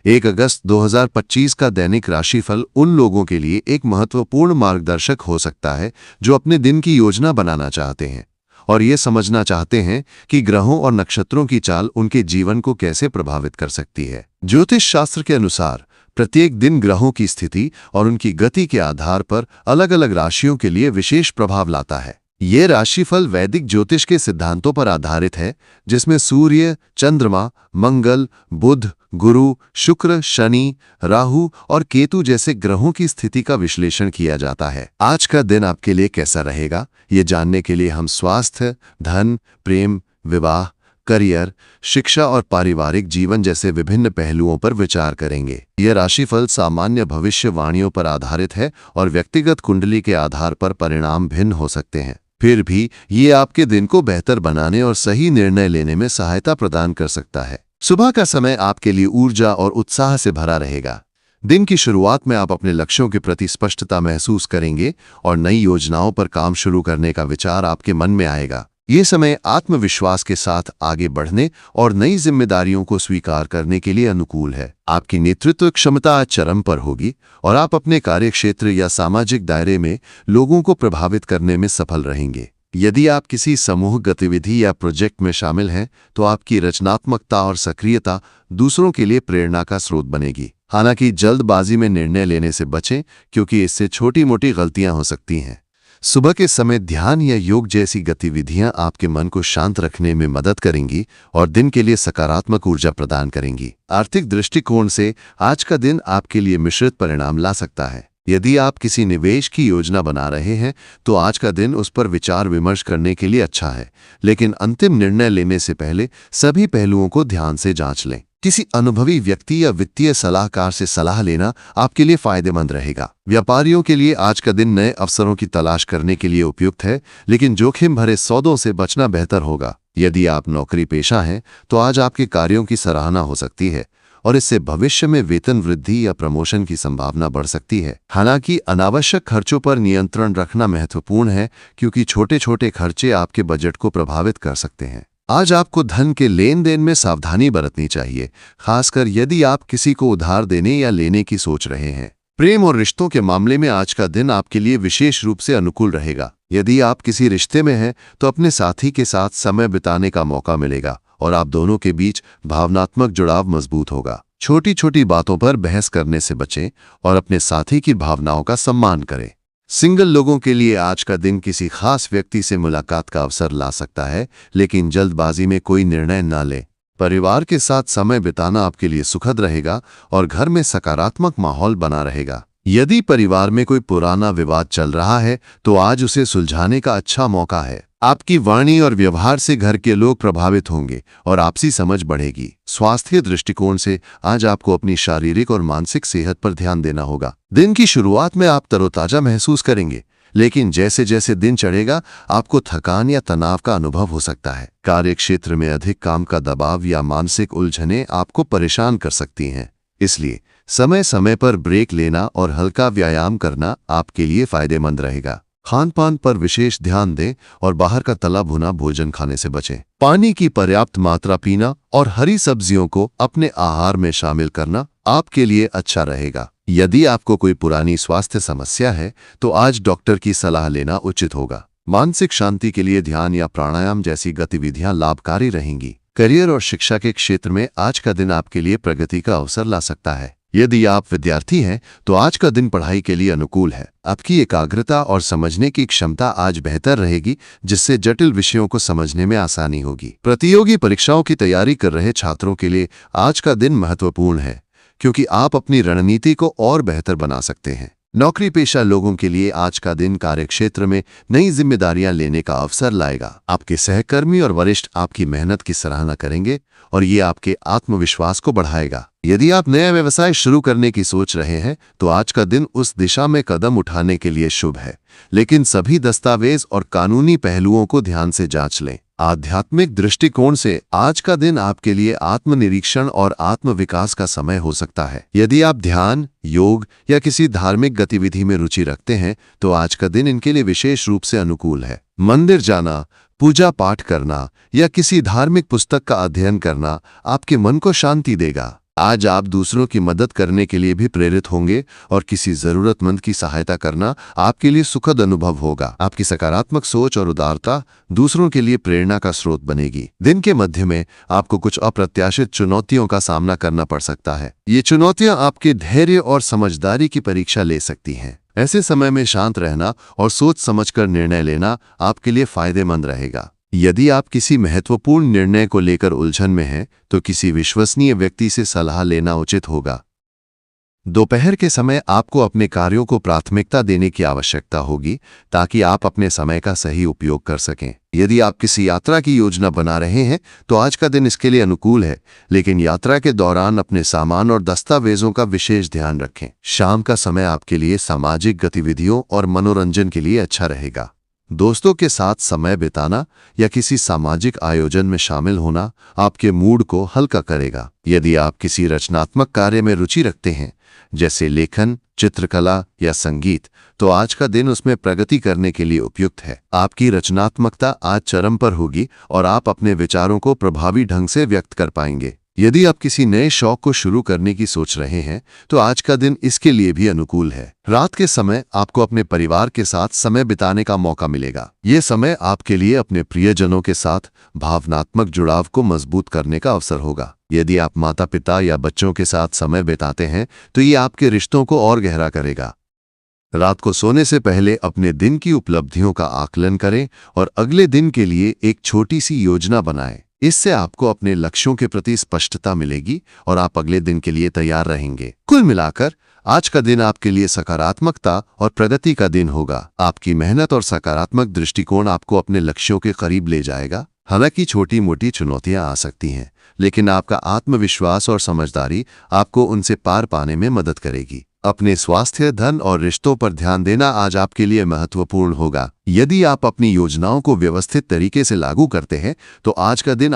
1 अगस्त 2025 का दैनिक राशिफल उन लोगों के लिए एक महत्वपूर्ण मार्गदर्शक हो सकता है जो अपने दिन की योजना बनाना चाहते हैं और ये समझना चाहते हैं कि ग्रहों और नक्षत्रों की चाल उनके जीवन को कैसे प्रभावित कर सकती है। ज्योतिष शास्त्र के अनुसार प्रत्येक दिन ग्रहों की स्थिति और उनकी गति के आधार पर अलग-अलग राशियों के लिए विशेष प्रभाव लाता है। ये राशिफल वैदिक ज्योतिष के सिद्धांतों पर आधारित है, जिसमें सूर्य, चंद्रमा, मंगल, बुध, गुरु, शुक्र, शनि, राहु और केतु जैसे ग्रहों की स्थिति का विश्लेषण किया जाता है। आज का दिन आपके लिए कैसा रहेगा, ये जानने के लिए हम स्वास्थ्य, धन, प्रेम, विवाह, करियर, शिक्षा और पारिवारिक जीवन जैसे विभिन्न पहलुओं पर विचार करेंगे। यह राशिफल सामान्य भविष्यवाणियों पर आधारित है और व्यक्तिगत कुंडली के आधार पर परिणाम भिन्न हो सकते हैं। फिर भी ये आपके दिन को बेहतर बनाने और सही निर्णय लेने में सहायता प्रदान कर सकता है। सुबह का समय आपके लिए ऊर्जा और उत्साह से भरा रहेगा। दिन की शुरुआत में आप अपने लक्ष्यों के प्रति स्पष्टता महसूस करेंगे और नई योजनाओं पर काम शुरू करने का विचार आपके मन में आएगा। ये समय आत्मविश्वास के साथ आगे बढ़ने और नई जिम्मेदारियों को स्वीकार करने के लिए अनुकूल है। आपकी नेतृत्व क्षमता आज चरम पर होगी और आप अपने कार्यक्षेत्र या सामाजिक दायरे में लोगों को प्रभावित करने में सफल रहेंगे। यदि आप किसी समूह गतिविधि या प्रोजेक्ट में शामिल हैं, तो आपकी रचनात्मकता और सक्रियता दूसरों के लिए प्रेरणा का स्रोत बनेगी। हालांकि जल्दबाजी में निर्णय लेने से बचें, क्योंकि इससे छोटी-मोटी गलतियां हो सकती हैं। सुबह के समय ध्यान या योग जैसी गतिविधियां आपके मन को शांत रखने में मदद करेंगी और दिन के लिए सकारात्मक ऊर्जा प्रदान करेंगी। आर्थिक दृष्टिकोण से आज का दिन आपके लिए मिश्रित परिणाम ला सकता है। यदि आप किसी निवेश की योजना बना रहे हैं, तो आज का दिन उस पर विचार विमर्श करने के लिए अच्छा है, लेकिन अंतिम निर्णय लेने से पहले सभी पहलुओं को ध्यान से जांच लें। किसी अनुभवी व्यक्ति या वित्तीय सलाहकार से सलाह लेना आपके लिए फायदेमंद रहेगा। व्यापारियों के लिए आज का दिन नए अवसरों की तलाश करने के लिए उपयुक्त है, लेकिन जोखिम भरे सौदों से बचना बेहतर होगा। यदि आप नौकरी पेशा हैं, तो आज आपके कार्यों की सराहना हो सकती है और इससे भविष्य में वेतन वृद्धि या प्रमोशन की संभावना बढ़ सकती है। हालांकि अनावश्यक खर्चों पर नियंत्रण रखना महत्वपूर्ण है, क्योंकि छोटे-छोटे खर्चे आपके बजट को प्रभावित कर सकते हैं। आज आपको धन के लेन देन में सावधानी बरतनी चाहिए, खासकर यदि आप किसी को उधार देने या लेने की सोच रहे हैं। प्रेम और रिश्तों के मामले में आज का दिन आपके लिए विशेष रूप से अनुकूल रहेगा। यदि आप किसी रिश्ते में हैं, तो अपने साथी के साथ समय बिताने का मौका मिलेगा और आप दोनों के बीच भावनात्मक जुड़ाव मजबूत होगा। छोटी-छोटी बातों पर बहस करने से बचें और अपने साथी की भावनाओं का सम्मान करें। सिंगल लोगों के लिए आज का दिन किसी खास व्यक्ति से मुलाकात का अवसर ला सकता है, लेकिन जल्दबाजी में कोई निर्णय न लें। परिवार के साथ समय बिताना आपके लिए सुखद रहेगा और घर में सकारात्मक माहौल बना रहेगा। यदि परिवार में कोई पुराना विवाद चल रहा है, तो आज उसे सुलझाने का अच्छा मौका है। आपकी वाणी और व्यवहार से घर के लोग प्रभावित होंगे और आपसी समझ बढ़ेगी। स्वास्थ्य दृष्टिकोण से आज आपको अपनी शारीरिक और मानसिक सेहत पर ध्यान देना होगा। दिन की शुरुआत में आप तरोताजा महसूस करेंगे, लेकिन जैसे जैसे दिन चढ़ेगा, आपको थकान या तनाव का अनुभव हो सकता है। कार्यक्षेत्र में अधिक काम का दबाव या मानसिक उलझनें आपको परेशान कर सकती हैं। इसलिए समय समय पर ब्रेक लेना और हल्का व्यायाम करना आपके लिए फायदेमंद रहेगा। खान-पान पर विशेष ध्यान दें और बाहर का तला भुना भोजन खाने से बचें। पानी की पर्याप्त मात्रा पीना और हरी सब्जियों को अपने आहार में शामिल करना आपके लिए अच्छा रहेगा। यदि आपको कोई पुरानी स्वास्थ्य समस्या है, तो आज डॉक्टर की सलाह लेना उचित होगा। मानसिक शांति के लिए ध्यान या प्राणायाम जैसी गतिविधियां लाभकारी रहेंगी। करियर और शिक्षा के क्षेत्र में आज का दिन आपके लिए प्रगति का अवसर ला सकता है। यदि आप विद्यार्थी हैं, तो आज का दिन पढ़ाई के लिए अनुकूल है। आपकी एकाग्रता और समझने की क्षमता आज बेहतर रहेगी, जिससे जटिल विषयों को समझने में आसानी होगी। प्रतियोगी परीक्षाओं की तैयारी कर रहे छात्रों के लिए आज का दिन महत्वपूर्ण है, क्योंकि आप अपनी रणनीति को और बेहतर बना सकते हैं। नौकरी पेशा लोगों के लिए आज का दिन कार्यक्षेत्र में नई जिम्मेदारियां लेने का अवसर लाएगा। आपके सहकर्मी और वरिष्ठ आपकी मेहनत की सराहना करेंगे और ये आपके आत्मविश्वास को बढ़ाएगा। यदि आप नया व्यवसाय शुरू करने की सोच रहे हैं, तो आज का दिन उस दिशा में कदम उठाने के लिए शुभ है, लेकिन सभी दस्तावेज और कानूनी पहलुओं को ध्यान से जांच लें। आध्यात्मिक दृष्टिकोण से आज का दिन आपके लिए आत्मनिरीक्षण और आत्मविकास का समय हो सकता है। यदि आप ध्यान, योग या किसी धार्मिक गतिविधि में रुचि रखते हैं, तो आज का दिन इनके लिए विशेष रूप से अनुकूल है। मंदिर जाना, पूजा पाठ करना या किसी धार्मिक पुस्तक का अध्ययन करना आपके मन को शांति देगा। आज आप दूसरों की मदद करने के लिए भी प्रेरित होंगे और किसी जरूरतमंद की सहायता करना आपके लिए सुखद अनुभव होगा। आपकी सकारात्मक सोच और उदारता दूसरों के लिए प्रेरणा का स्रोत बनेगी। दिन के मध्य में आपको कुछ अप्रत्याशित चुनौतियों का सामना करना पड़ सकता है। ये चुनौतियां आपके धैर्य और समझदारी की परीक्षा ले सकती हैं। ऐसे समय में शांत रहना और सोच समझकर निर्णय लेना आपके लिए फायदेमंद रहेगा। यदि आप किसी महत्वपूर्ण निर्णय को लेकर उलझन में हैं, तो किसी विश्वसनीय व्यक्ति से सलाह लेना उचित होगा। दोपहर के समय आपको अपने कार्यों को प्राथमिकता देने की आवश्यकता होगी ताकि आप अपने समय का सही उपयोग कर सकें। यदि आप किसी यात्रा की योजना बना रहे हैं तो आज का दिन इसके लिए अनुकूल है, लेकिन यात्रा के दौरान अपने सामान और दस्तावेजों का विशेष ध्यान रखें। शाम का समय आपके लिए सामाजिक गतिविधियों और मनोरंजन के लिए अच्छा रहेगा। दोस्तों के साथ समय बिताना या किसी सामाजिक आयोजन में शामिल होना आपके मूड को हल्का करेगा। यदि आप किसी रचनात्मक कार्य में रुचि रखते हैं, जैसे लेखन, चित्रकला या संगीत, तो आज का दिन उसमें प्रगति करने के लिए उपयुक्त है। आपकी रचनात्मकता आज चरम पर होगी और आप अपने विचारों को प्रभावी ढंग से व्यक्त कर पाएंगे। यदि आप किसी नए शौक को शुरू करने की सोच रहे हैं, तो आज का दिन इसके लिए भी अनुकूल है। रात के समय आपको अपने परिवार के साथ समय बिताने का मौका मिलेगा। ये समय आपके लिए अपने प्रियजनों के साथ भावनात्मक जुड़ाव को मजबूत करने का अवसर होगा। यदि आप माता पिता या बच्चों के साथ समय बिताते हैं, तो ये आपके रिश्तों को और गहरा करेगा। रात को सोने से पहले अपने दिन की उपलब्धियों का आकलन करें और अगले दिन के लिए एक छोटी सी योजना बनाएं। इससे आपको अपने लक्ष्यों के प्रति स्पष्टता मिलेगी और आप अगले दिन के लिए तैयार रहेंगे। कुल मिलाकर आज का दिन आपके लिए सकारात्मकता और प्रगति का दिन होगा। आपकी मेहनत और सकारात्मक दृष्टिकोण आपको अपने लक्ष्यों के करीब ले जाएगा। हालांकि छोटी मोटी चुनौतियां आ सकती हैं, लेकिन आपका आत्मविश्वास और समझदारी आपको उनसे पार पाने में मदद करेगी। अपने स्वास्थ्य, धन और रिश्तों पर ध्यान देना आज आपके लिए महत्वपूर्ण होगा। यदि आप अपनी योजनाओं को व्यवस्थित तरीके से लागू करते हैं, तो आज का दिन